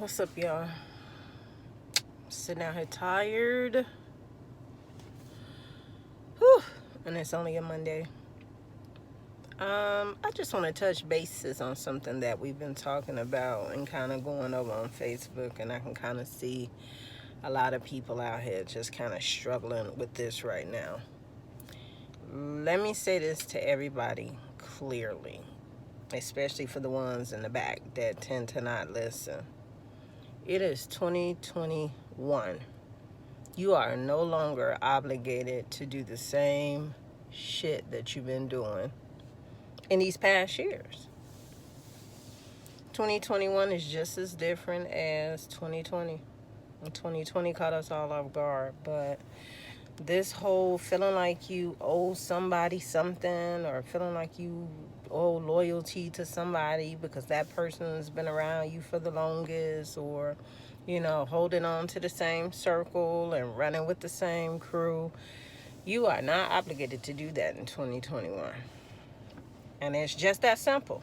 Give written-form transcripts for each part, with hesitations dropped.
What's up, y'all? Sitting out here tired. Whew. And it's only a Monday. I just want to touch bases on something that we've been talking about and kind of going over on Facebook, and I can kind of see a lot of people out here just kind of struggling with this right now. Let me say this to everybody clearly, especially for the ones in the back that tend to not listen. It is 2021. You are no longer obligated to do the same shit that you've been doing in these past years. 2021 is just as different as 2020. 2020 caught us all off guard, but this whole feeling like you owe somebody something, or feeling like you owe loyalty to somebody because that person's been around you for the longest, or holding on to the same circle and running with the same crew. You are not obligated to do that in 2021. And it's just that simple.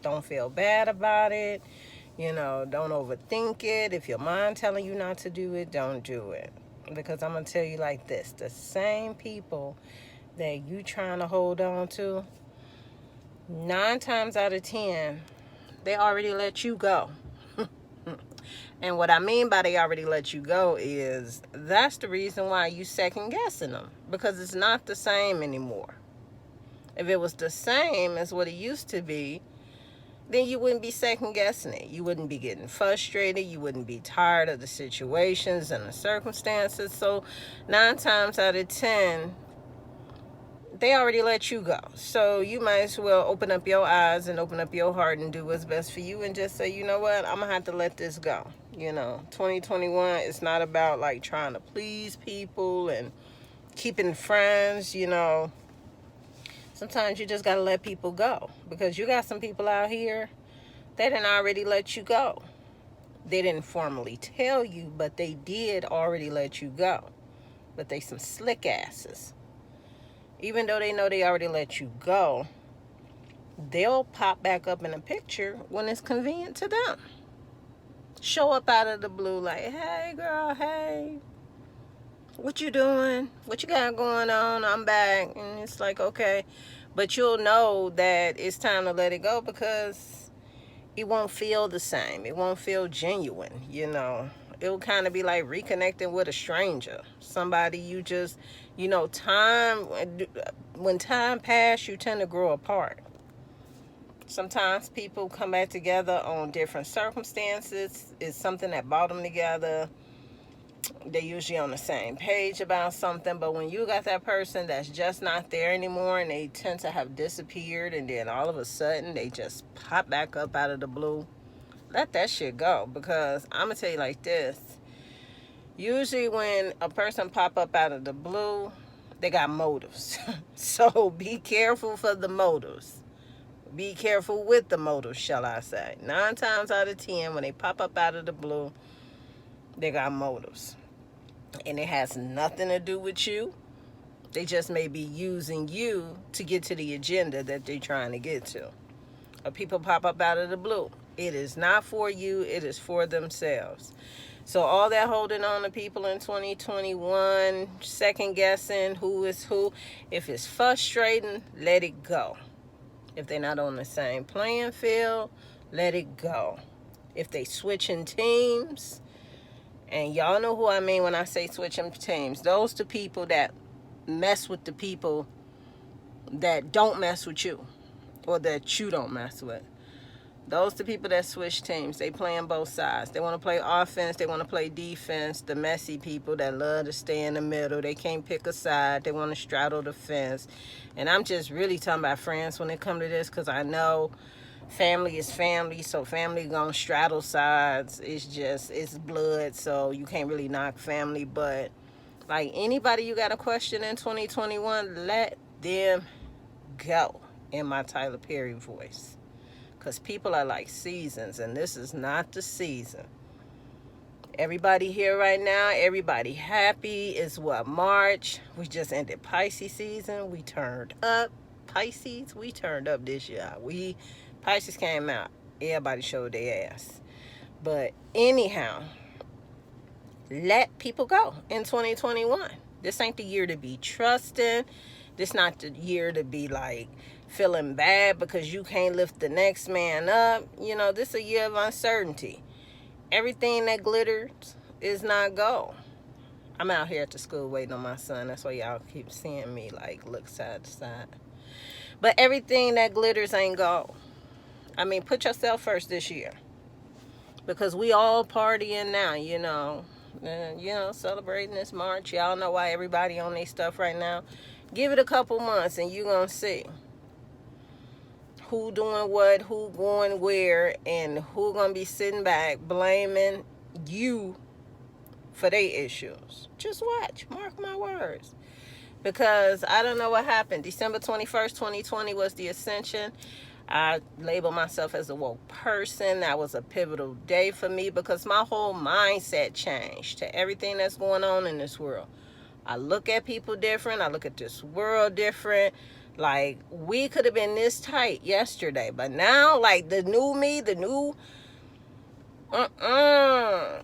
Don't feel bad about it. Don't overthink it. If your mind telling you not to do it, don't do it. Because I'm going to tell you like this. The same people that you trying to hold on to, 9 times out of 10, they already let you go. And what I mean by they already let you go is that's the reason why you second guessing them, because it's not the same anymore. If it was the same as what it used to be, then you wouldn't be second guessing it. You wouldn't be getting frustrated. You wouldn't be tired of the situations and the circumstances. So 9 times out of 10, they already let you go. So you might as well open up your eyes and open up your heart and do what's best for you, and just say, you know what, I'm gonna have to let this go. 2021 is not about like trying to please people and keeping friends. Sometimes you just gotta let people go, because you got some people out here that didn't already let you go. They didn't formally tell you, but they did already let you go. But they some slick asses. Even though they know they already let you go, they'll pop back up in a picture when it's convenient to them. Show up out of the blue like, hey girl, hey, what you doing? What you got going on? I'm back. And it's like, okay. But you'll know that it's time to let it go, because it won't feel the same. It won't feel genuine, It'll kind of be like reconnecting with a stranger. Somebody you just, when time passes, you tend to grow apart. Sometimes people come back together on different circumstances. It's something that brought them together. They're usually on the same page about something, but when you got that person that's just not there anymore, and they tend to have disappeared, and then all of a sudden they just pop back up out of the blue, let that shit go. Because I'm gonna tell you like this, usually when a person pop up out of the blue, they got motives. So be careful for the motives. Be careful with the motives, shall I say. 9 times out of 10, when they pop up out of the blue, they got motives. And it has nothing to do with you. They just may be using you to get to the agenda that they're trying to get to. Or people pop up out of the blue. It is not for you. It is for themselves. So all that holding on to people in 2021, second guessing who is who, if it's frustrating, let it go. If they're not on the same playing field, let it go. If they switching teams, and y'all know who I mean when I say switching teams. Those the people that mess with the people that don't mess with you, or that you don't mess with. Those the people that switch teams. They playing both sides. They want to play offense. They want to play defense. The messy people that love to stay in the middle. They can't pick a side. They want to straddle the fence. And I'm just really talking about friends when it comes to this, because I know family is family, so family gonna straddle sides. It's blood, so you can't really knock family. But like anybody you got a question in 2021, let them go, in my Tyler Perry voice. Because people are like seasons, and this is not the season. Everybody here right now, everybody happy. It's March. We just ended Pisces season. We turned up. Pisces, we turned up this year. Pisces came out. Everybody showed their ass. But anyhow, let people go in 2021. This ain't the year to be trusting. This not the year to be like feeling bad because you can't lift the next man up. You know, this is a year of uncertainty. Everything that glitters is not gold. I'm out here at the school waiting on my son. That's why y'all keep seeing me like look side to side. But everything that glitters ain't gold. I mean, put yourself first this year. Because we all partying now, you know. Celebrating this March. Y'all know why everybody on their stuff right now. Give it a couple months and you gonna see who doing what, who going where, and who gonna be sitting back blaming you for their issues. Just watch. Mark my words. Because I don't know what happened. December 21st, 2020 was the ascension. I label myself as a woke person. That was a pivotal day for me because my whole mindset changed to everything that's going on in this world. I look at people different. I look at this world different. Like, we could have been this tight yesterday, but now, like, the new me, the new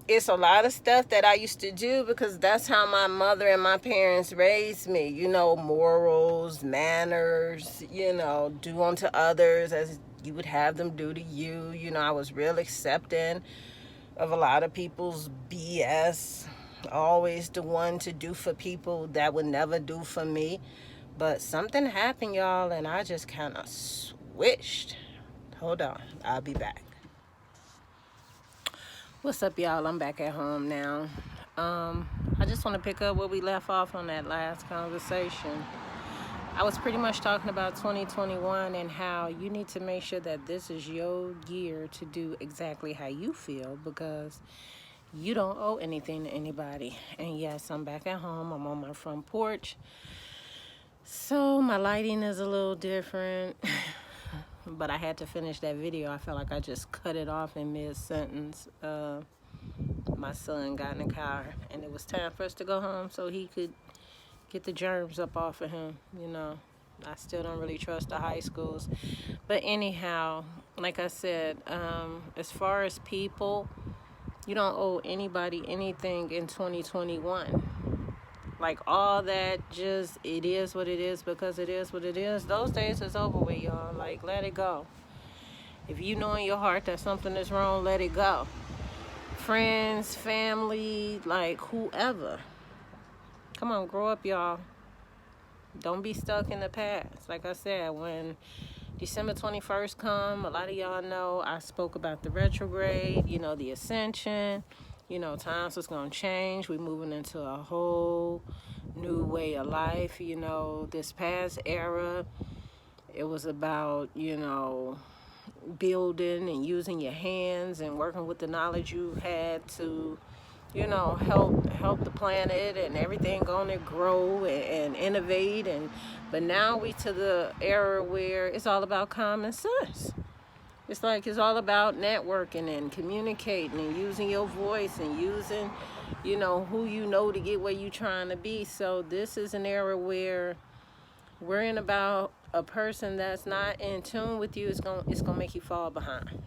it's a lot of stuff that I used to do because that's how my mother and my parents raised me. You know, morals, manners, you know, do unto others as you would have them do to you. You know, I was real accepting of a lot of people's BS. Always the one to do for people that would never do for me. But something happened, y'all, and I just kind of switched. Hold on, I'll be back. What's up, y'all? I'm back at home now. I just want to pick up where we left off on that last conversation. I was pretty much talking about 2021 and how you need to make sure that this is your year to do exactly how you feel because you don't owe anything to anybody. And yes, I'm back at home. I'm on my front porch. So my lighting is a little different. But I had to finish that video. I felt like I just cut it off in mid-sentence. My son got in the car, and it was time for us to go home so he could get the germs up off of him. You know, I still don't really trust the high schools. But anyhow, like I said, as far as people, you don't owe anybody anything in 2021. Like, all that just, it is what it is because it is what it is. Those days is over with, y'all. Like, let it go. If you know in your heart that something is wrong, let it go. Friends, family, like, whoever. Come on, grow up, y'all. Don't be stuck in the past. Like I said, when December 21st come, a lot of y'all know I spoke about the retrograde, you know, the ascension. You know, times was going to change. We're moving into a whole new way of life. You know, this past era, it was about, you know, building and using your hands and working with the knowledge you had to, you know, help the planet and everything going to grow and innovate. But now we to the era where it's all about common sense. It's like it's all about networking and communicating and using your voice and using, you know, who you know to get where you're trying to be. So this is an era where worrying about a person that's not in tune with you is gonna make you fall behind.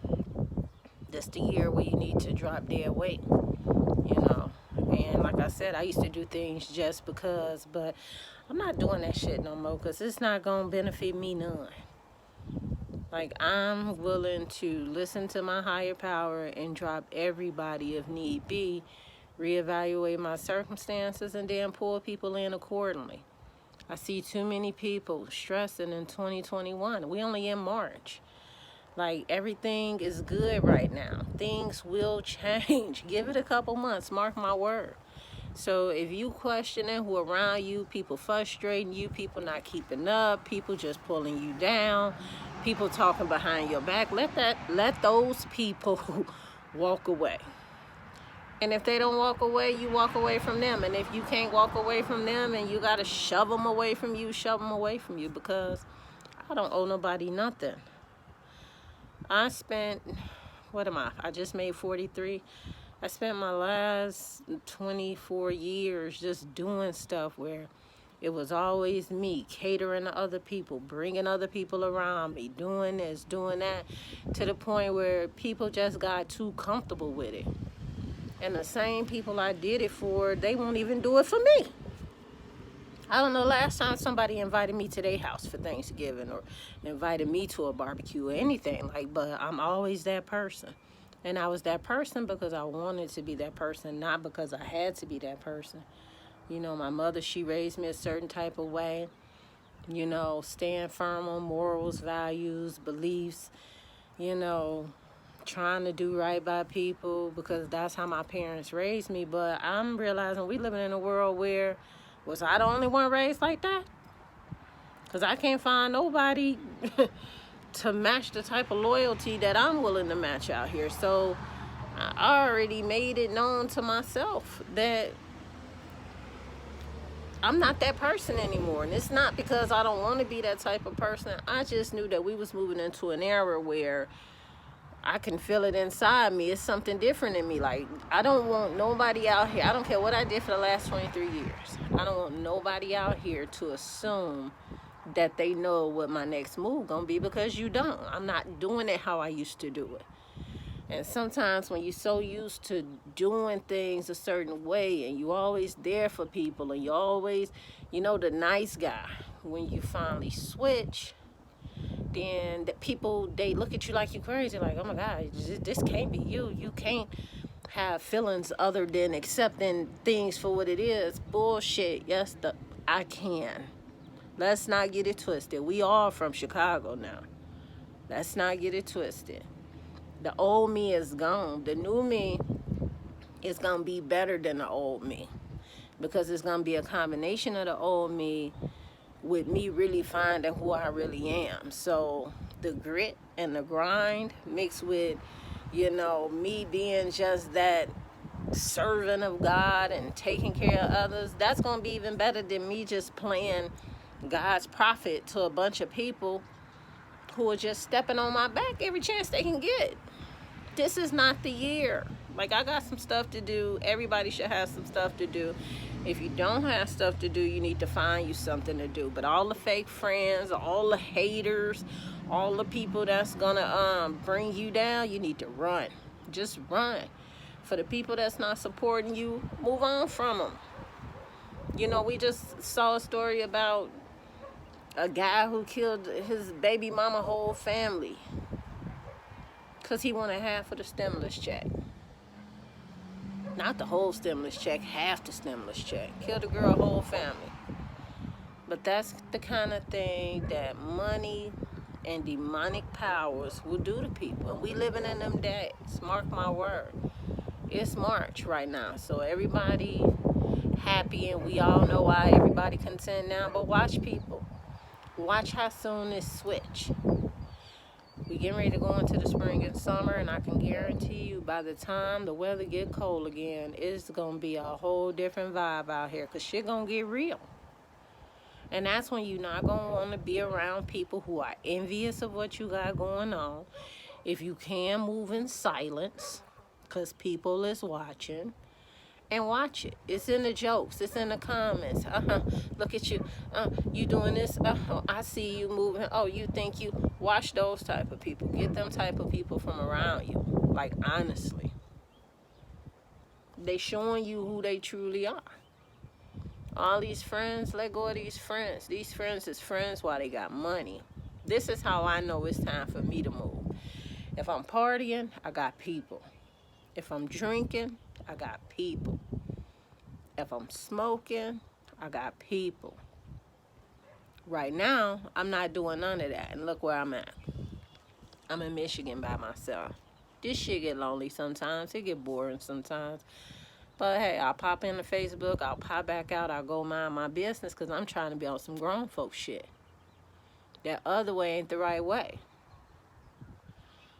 That's the year where you need to drop dead weight, you know. And like I said, I used to do things just because, but I'm not doing that shit no more because it's not gonna benefit me none. Like, I'm willing to listen to my higher power and drop everybody if need be, reevaluate my circumstances, and then pull people in accordingly. I see too many people stressing in 2021. We only in March. Like, everything is good right now. Things will change. Give it a couple months, mark my word. So if you questioning who around you, people frustrating you, people not keeping up, people just pulling you down, people talking behind your back, let those people walk away. And if they don't walk away, you walk away from them. And if you can't walk away from them and you got to shove them away from you, because I don't owe nobody nothing. I spent, I just made 43. I spent my last 24 years just doing stuff where It was always me catering to other people, bringing other people around me, doing this, doing that, to the point where people just got too comfortable with it. And the same people I did it for, they won't even do it for me. I don't know, last time somebody invited me to their house for Thanksgiving or invited me to a barbecue or anything, but I'm always that person. And I was that person because I wanted to be that person, not because I had to be that person. You know, my mother, she raised me a certain type of way. You know, stand firm on morals, values, beliefs, you know, trying to do right by people, because that's how my parents raised me. But I'm realizing we living in a world where, was I the only one raised like that? Because I can't find nobody to match the type of loyalty that I'm willing to match out here. So I already made it known to myself that I'm not that person anymore. And it's not because I don't want to be that type of person. I just knew that we was moving into an era where I can feel it inside me. It's something different in me. Like, I don't want nobody out here. I don't care what I did for the last 23 years. I don't want nobody out here to assume that they know what my next move gonna be, because you don't. I'm not doing it how I used to do it. And sometimes when you're so used to doing things a certain way and you always there for people and you always, you know, the nice guy, when you finally switch, then the people, they look at you like you're crazy, like, oh my God, this can't be you. You can't have feelings other than accepting things for what it is. Bullshit. Yes, I can. Let's not get it twisted. We all from Chicago now. Let's not get it twisted. The old me is gone. The new me is going to be better than the old me, because it's going to be a combination of the old me with me really finding who I really am. So the grit and the grind mixed with, you know, me being just that servant of God and taking care of others, that's going to be even better than me just playing God's prophet to a bunch of people who are just stepping on my back every chance they can get. This is not the year. Like, I got some stuff to do. Everybody should have some stuff to do. If you don't have stuff to do, you need to find you something to do. But all the fake friends, all the haters, all the people that's gonna bring you down, you need to run. Just run. For the people that's not supporting you, move on from them. You know, we just saw a story about a guy who killed his baby mama whole family because he wanted half of the stimulus check. Not the whole stimulus check, half the stimulus check. Killed a girl whole family. But that's the kind of thing that money and demonic powers will do to people. And we living in them days. Mark my word. It's March right now. So everybody happy, and we all know why everybody content now. But watch people. Watch how soon this switch. We getting ready to go into the spring and summer, and I can guarantee you by the time the weather get cold again, it's going to be a whole different vibe out here, because shit going to get real. And that's when you're not going to want to be around people who are envious of what you got going on. If you can, move in silence, because people is watching. And watch it. It's in the jokes. It's in the comments. Look at you. You doing this. I see you moving. Oh, you think you. Watch those type of people. Get them type of people from around you. Like, honestly. They showing you who they truly are. All these friends, let go of these friends. These friends is friends while they got money. This is how I know it's time for me to move. If I'm partying, I got people. If I'm drinking, I got people. If I'm smoking, I got people. Right now, I'm not doing none of that. And look where I'm at. I'm in Michigan by myself. This shit get lonely sometimes. It get boring sometimes. But hey, I'll pop into Facebook. I'll pop back out. I'll go mind my business, because I'm trying to be on some grown folk shit. That other way ain't the right way.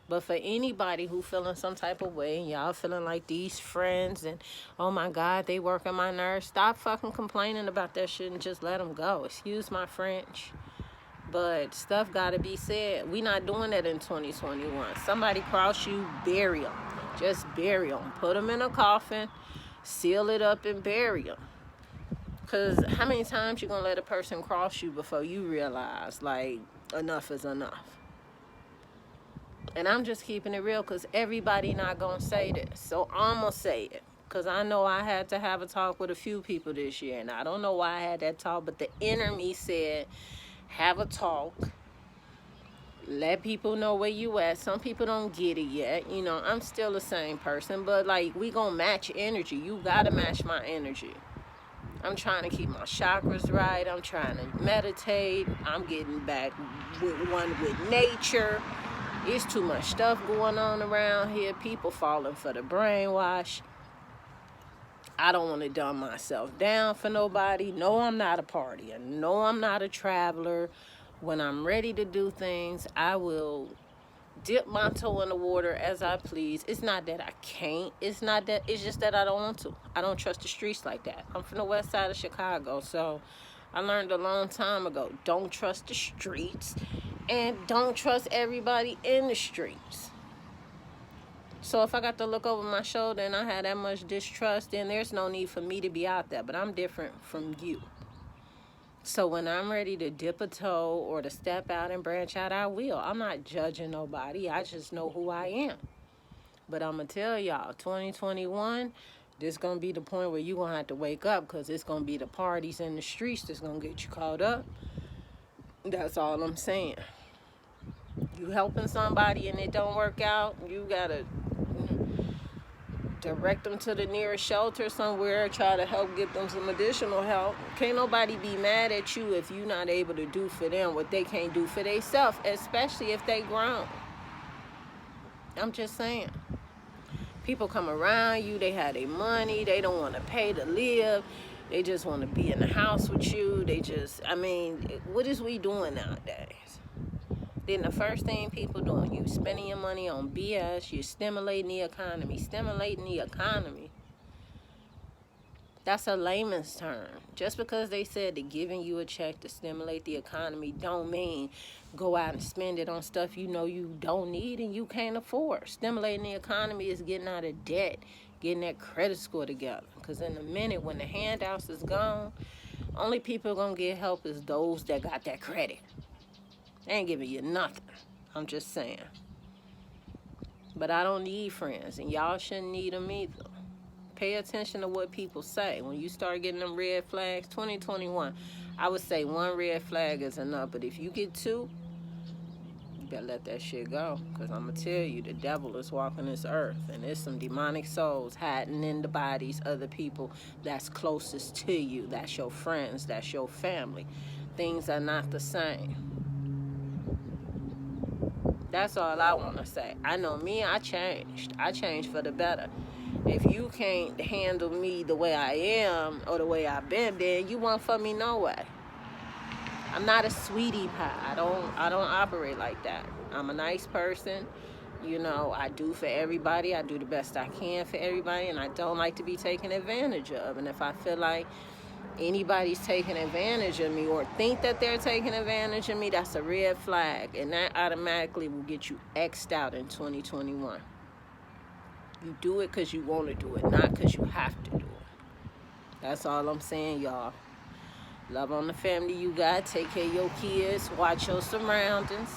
But for anybody who feeling some type of way, and y'all feeling like these friends and, oh my God, they working my nerves, stop fucking complaining about that shit and just let them go. Excuse my French. But stuff got to be said. We not doing that in 2021. Somebody cross you, bury them. Just bury them. Put them in a coffin, seal it up, and bury them. Because how many times you going to let a person cross you before you realize, like, enough is enough? And I'm just keeping it real because everybody not going to say this. So I'm going to say it. Because I know I had to have a talk with a few people this year. And I don't know why I had that talk, but the inner me said, have a talk. Let people know where you at. Some people don't get it yet. You know, I'm still the same person. But, like, we going to match energy. You got to match my energy. I'm trying to keep my chakras right. I'm trying to meditate. I'm getting back with nature. It's too much stuff going on around here. People falling for the brainwash. I don't want to dumb myself down for nobody. No, I'm not a partier. No, I'm not a traveler. When I'm ready to do things, I will dip my toe in the water as I please. It's not that I can't. It's just that I don't want to. I don't trust the streets like that. I'm from the west side of Chicago, so I learned a long time ago, don't trust the streets and don't trust everybody in the streets. So if I got to look over my shoulder and I had that much distrust, then there's no need for me to be out there. But I'm different from you. So when I'm ready to dip a toe or to step out and branch out, I will. I'm not judging nobody. I just know who I am. But I'm going to tell y'all, 2021, this going to be the point where you're going to have to wake up because it's going to be the parties in the streets that's going to get you caught up. That's all I'm saying. You helping somebody and it don't work out, you got to direct them to the nearest shelter somewhere, try to help get them some additional help. Can't nobody be mad at you if you're not able to do for them what they can't do for themselves, especially if they grown. I'm just saying. People come around you, they have their money, they don't want to pay to live, they just want to be in the house with you. What is we doing nowadays? Then the first thing people doing, you spending your money on BS, you're stimulating the economy. Stimulating the economy. That's a layman's term. Just because they said they're giving you a check to stimulate the economy don't mean go out and spend it on stuff you know you don't need and you can't afford. Stimulating the economy is getting out of debt, getting that credit score together. Because in a minute when the handouts is gone, only people going to get help is those that got that credit. They ain't giving you nothing. I'm just saying. But I don't need friends, and y'all shouldn't need them either. Pay attention to what people say. When you start getting them red flags, 2021, I would say one red flag is enough. But if you get two, you better let that shit go. Because I'm going to tell you, the devil is walking this earth. And there's some demonic souls hiding in the bodies of the people that's closest to you. That's your friends. That's your family. Things are not the same. That's all I want to say. I know me, I changed. I changed for the better. If you can't handle me the way I am or the way I've been, then you won't for me no way. I'm not a sweetie pie. I don't operate like that. I'm a nice person. You know, I do for everybody. I do the best I can for everybody, and I don't like to be taken advantage of. And if I feel like anybody's taking advantage of me or think that they're taking advantage of me, that's a red flag, and that automatically will get you X'd out in 2021. You do it because you want to do it, not because you have to do it. That's all I'm saying, y'all. Love on the family you got. Take care of your kids. Watch your surroundings,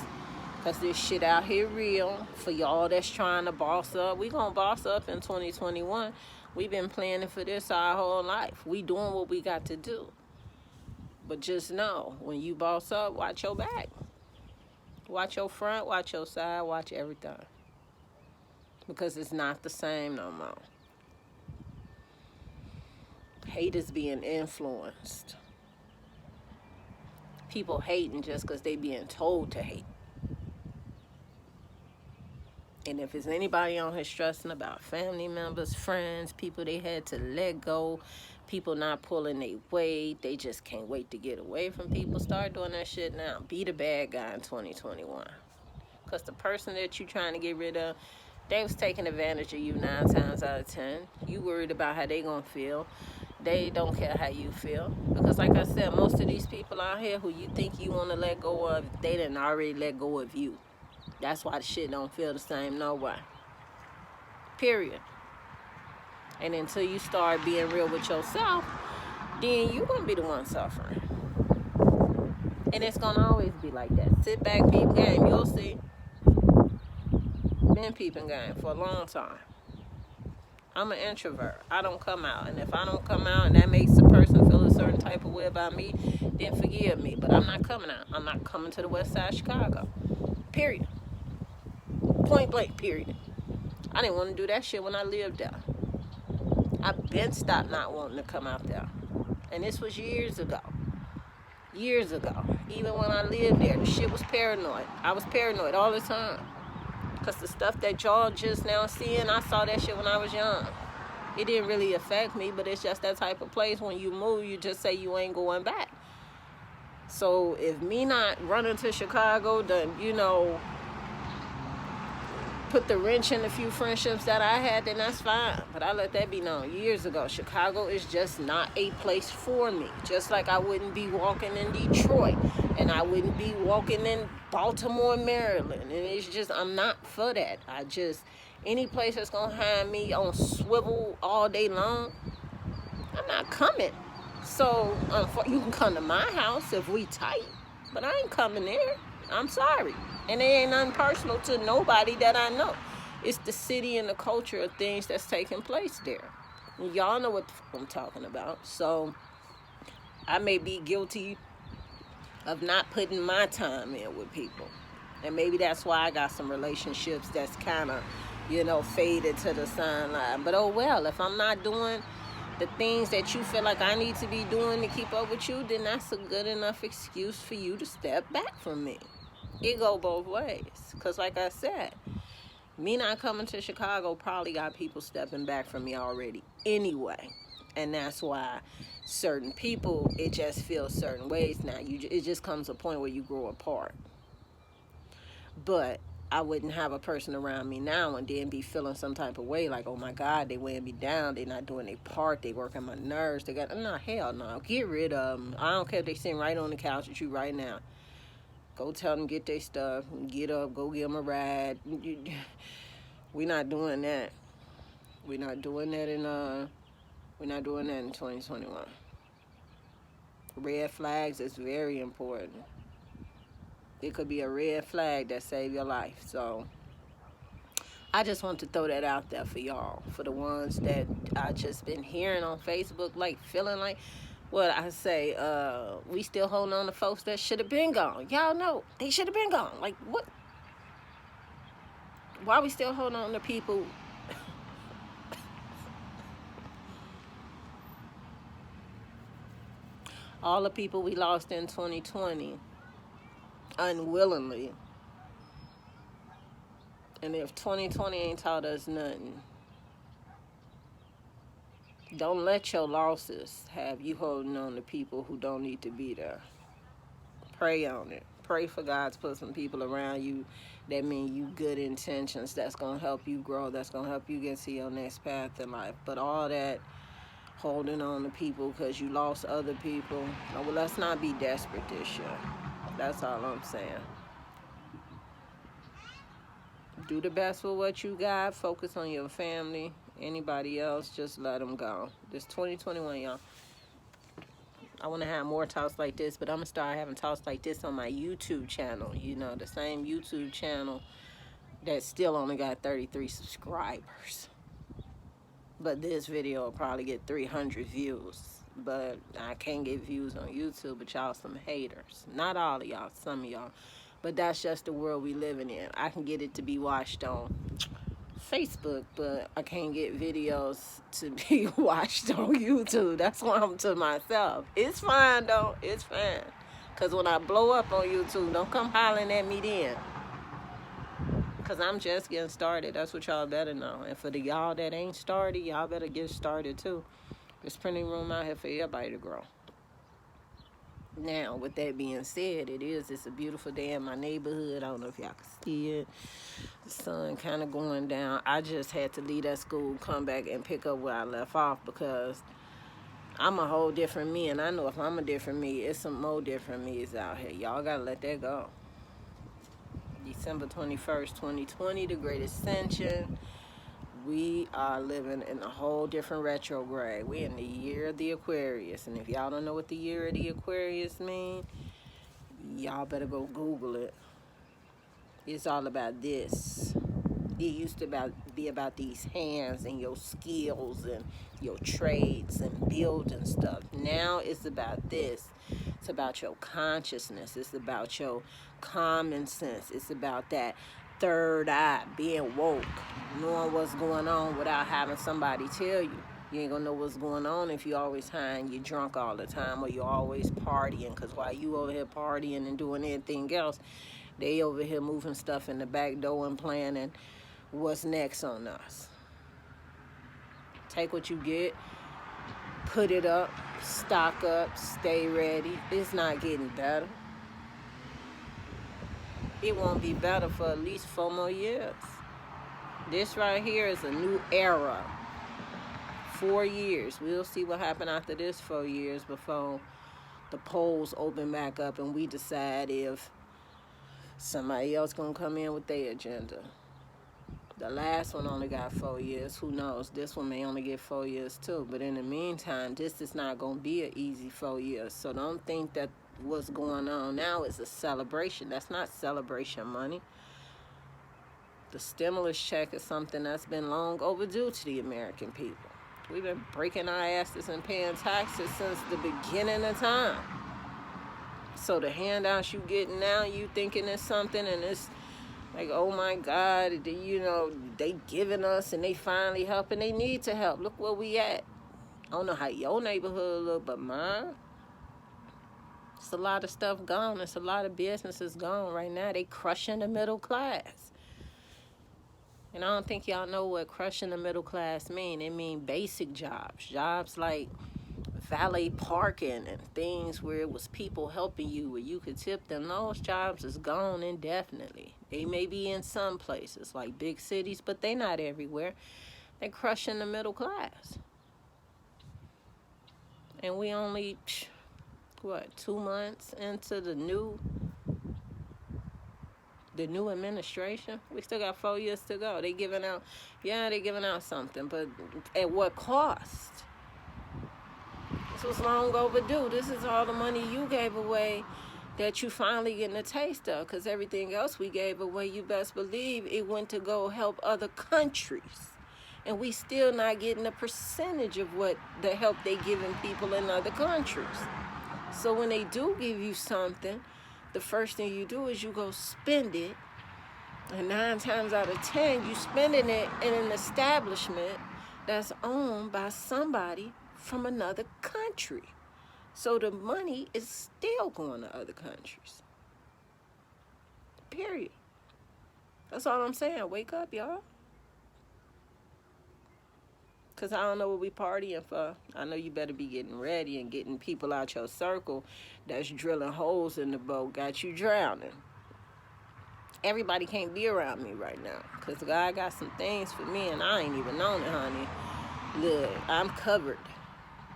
because this shit out here real. For y'all that's trying to boss up, we gonna boss up in 2021. We've been planning for this our whole life. We doing what we got to do. But just know, when you boss up, watch your back. Watch your front, watch your side, watch everything. Because it's not the same no more. Hate is being influenced. People hating just because they being told to hate. And if it's anybody on here stressing about family members, friends, people they had to let go, people not pulling their weight, they just can't wait to get away from people, start doing that shit now. Be the bad guy in 2021. Because the person that you trying to get rid of, they was taking advantage of you 9 times out of 10. You worried about how they gonna feel. They don't care how you feel. Because like I said, most of these people out here who you think you want to let go of, they done already let go of you. That's why the shit don't feel the same no way. Period. And until you start being real with yourself, then you're going to be the one suffering. And it's going to always be like that. Sit back, peep game. You'll see. Been peeping game for a long time. I'm an introvert. I don't come out. And if I don't come out and that makes a person feel a certain type of way about me, then forgive me. But I'm not coming out. I'm not coming to the west side of Chicago. Period. Point blank, period. I didn't want to do that shit when I lived there. I've been stopped not wanting to come out there. And this was years ago. Years ago. Even when I lived there, the shit was paranoid. I was paranoid all the time. Because the stuff that y'all just now seeing, I saw that shit when I was young. It didn't really affect me, but it's just that type of place. When you move, you just say you ain't going back. So if me not running to Chicago done, put the wrench in a few friendships that I had, then that's fine. But I let that be known years ago. Chicago is just not a place for me. Just like I wouldn't be walking in Detroit, and I wouldn't be walking in Baltimore, Maryland. And it's just, I'm not for that. Any place that's gonna have me on swivel all day long, I'm not coming. So you can come to my house if we tight, but I ain't coming there. I'm sorry. And it ain't nothing personal to nobody that I know. It's the city and the culture of things that's taking place there. And y'all know what the fuck I'm talking about. So I may be guilty of not putting my time in with people. And maybe that's why I got some relationships that's kind of, faded to the sideline. But oh well, if I'm not doing the things that you feel like I need to be doing to keep up with you, then that's a good enough excuse for you to step back from me. It go both ways. Because like I said, me not coming to Chicago probably got people stepping back from me already anyway. And that's why certain people, it just feels certain ways now. It just comes a point where you grow apart. But I wouldn't have a person around me now and then be feeling some type of way like, oh my God, they weighing me down. They not doing their part. They working my nerves. Hell no. Get rid of them. I don't care if they sitting right on the couch with you right now. Go tell them get their stuff. Get up. Go give them a ride. We're not doing that. We're not doing that in 2021. Red flags is very important. It could be a red flag that save your life. So I just want to throw that out there for y'all. For the ones that I just been hearing on Facebook, like feeling like what I say, we still holding on to folks that should have been gone. Y'all know they should have been gone. Like what? Why we still holding on to people? All the people we lost in 2020 unwillingly. And if 2020 ain't taught us nothing, don't let your losses have you holding on to people who don't need to be there. Pray on it. Pray for God to put some people around you that mean you good intentions, that's going to help you grow, that's going to help you get to your next path in life. But all that holding on to people because you lost other people, well, let's not be desperate this year. That's all I'm saying. Do the best with what you got. Focus on your family. Anybody else, just let them go. This 2021, y'all. I want to have more talks like this, but I'm going to start having talks like this on my YouTube channel. The same YouTube channel that still only got 33 subscribers. But this video will probably get 300 views. But I can't get views on YouTube, but y'all some haters. Not all of y'all, some of y'all. But that's just the world we living in. I can get it to be watched on Facebook, but I can't get videos to be watched on YouTube. That's why I'm to myself. It's fine, though. It's fine. Because when I blow up on YouTube, don't come hollering at me then. Because I'm just getting started. That's what y'all better know. And for the y'all that ain't started, y'all better get started, too. There's plenty of room out here for everybody to grow. Now, with that being said, it's a beautiful day in my neighborhood. I don't know if y'all can see it. The sun kind of going down. I just had to leave that school, come back and pick up where I left off because I'm a whole different me. And I know if I'm a different me, it's some more different me's out here. Y'all got to let that go. December 21st, 2020, the Great Ascension. We are living in a whole different retrograde. We in the year of the Aquarius. And if y'all don't know what the year of the Aquarius mean, y'all better go Google it. It's all about this. It used to be about these hands and your skills and your trades and building stuff. Now it's about this. It's about your consciousness. It's about your common sense. It's about that third eye, being woke, knowing what's going on without having somebody tell you. You ain't gonna know what's going on if you always high and you're drunk all the time, or you're always partying. Because while you over here partying and doing anything else, they over here moving stuff in the back door and planning what's next on us. Take what you get, put it up, stock up, stay ready. It's not getting better. It won't be better for at least 4 more years. This right here is a new era. 4 years. We'll see what happens after this 4 years before the polls open back up and we decide if somebody else gonna come in with their agenda. The last one only got 4 years. Who knows? This one may only get 4 years too. But in the meantime, this is not gonna be an easy 4 years. So don't think that what's going on now is a celebration. That's not celebration money. The stimulus check is something that's been long overdue to the American people. We've been breaking our asses and paying taxes since the beginning of time. So the handouts you getting now, you thinking it's something, and it's like, oh my God, you know, they giving us and they finally helping. They need to help. Look where we at. I don't know how your neighborhood look, but mine, it's a lot of stuff gone. It's a lot of businesses gone right now. They crushing the middle class. And I don't think y'all know what crushing the middle class mean. It mean basic jobs. Jobs like valet parking and things where it was people helping you, where you could tip them. Those jobs is gone indefinitely. They may be in some places like big cities, but they not everywhere. They're crushing the middle class. And we only, 2 months into the new administration? We still got 4 years to go. They giving out something, but at what cost? This was long overdue. This is all the money you gave away that you finally getting a taste of, because everything else we gave away, you best believe it went to go help other countries. And we still not getting a percentage of what the help they giving people in other countries. So when they do give you something, the first thing you do is you go spend it. And 9 times out of 10, you spending it in an establishment that's owned by somebody from another country. So the money is still going to other countries. Period. That's all I'm saying. Wake up, y'all. Because I don't know what we partying for. I know you better be getting ready and getting people out your circle that's drilling holes in the boat, got you drowning. Everybody can't be around me right now because God got some things for me and I ain't even known it, honey. Look, I'm covered.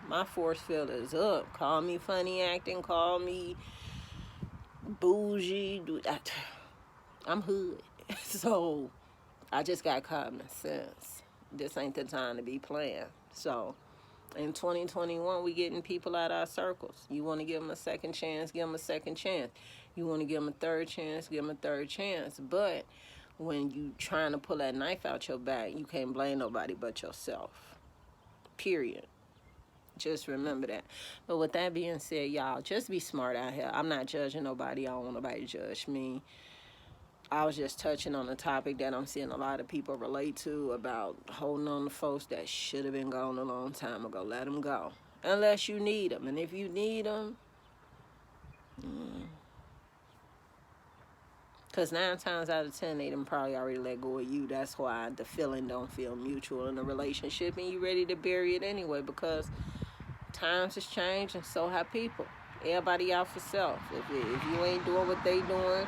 My force field is up. Call me funny acting, call me bougie. I'm hood. So I just got common sense. This ain't the time to be playing. So in 2021, we getting people out our circles. You want to give them a second chance, give them a second chance. You want to give them a third chance, give them a third chance. But when you trying to pull that knife out your back, you can't blame nobody but yourself. Period. Just remember that. But with that being said, y'all, just be smart out here. I'm not judging nobody. I don't want nobody to judge me. I was just touching on a topic that I'm seeing a lot of people relate to about holding on to folks that should have been gone a long time ago. Let them go. Unless you need them. And if you need them, because 9 times out of 10, they done probably already let go of you. That's why the feeling don't feel mutual in the relationship. And you ready to bury it anyway because times has changed and so have people. Everybody out for self. If you ain't doing what they doing,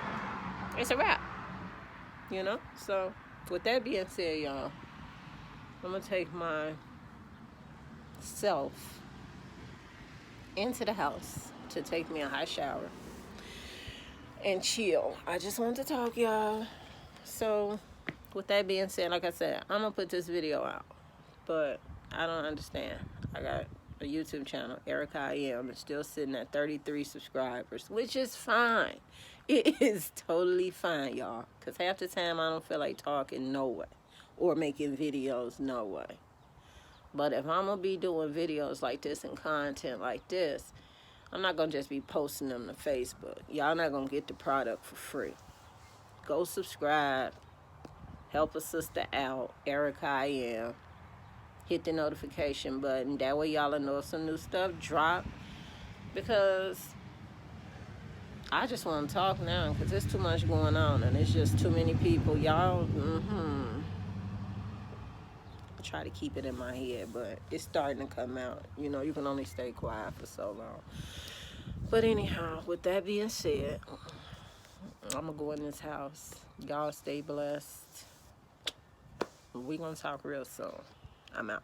it's a wrap. You know? So, with that being said, y'all, I'm going to take my self into the house to take me a hot shower and chill. I just wanted to talk, y'all. So, with that being said, like I said, I'm going to put this video out. But I don't understand. I got a YouTube channel, Erica I Am. It's still sitting at 33 subscribers, which is fine. It is totally fine, y'all. Because half the time I don't feel like talking, no way. Or making videos, no way. But if I'm going to be doing videos like this and content like this, I'm not going to just be posting them to Facebook. Y'all not going to get the product for free. Go subscribe. Help a sister out, Erica I Am. Hit the notification button. That way y'all will know if some new stuff drop. Because I just want to talk now because there's too much going on and it's just too many people. Y'all, I try to keep it in my head, but it's starting to come out. You know, you can only stay quiet for so long. But anyhow, with that being said, I'm going to go in this house. Y'all stay blessed. We're going to talk real soon. I'm out.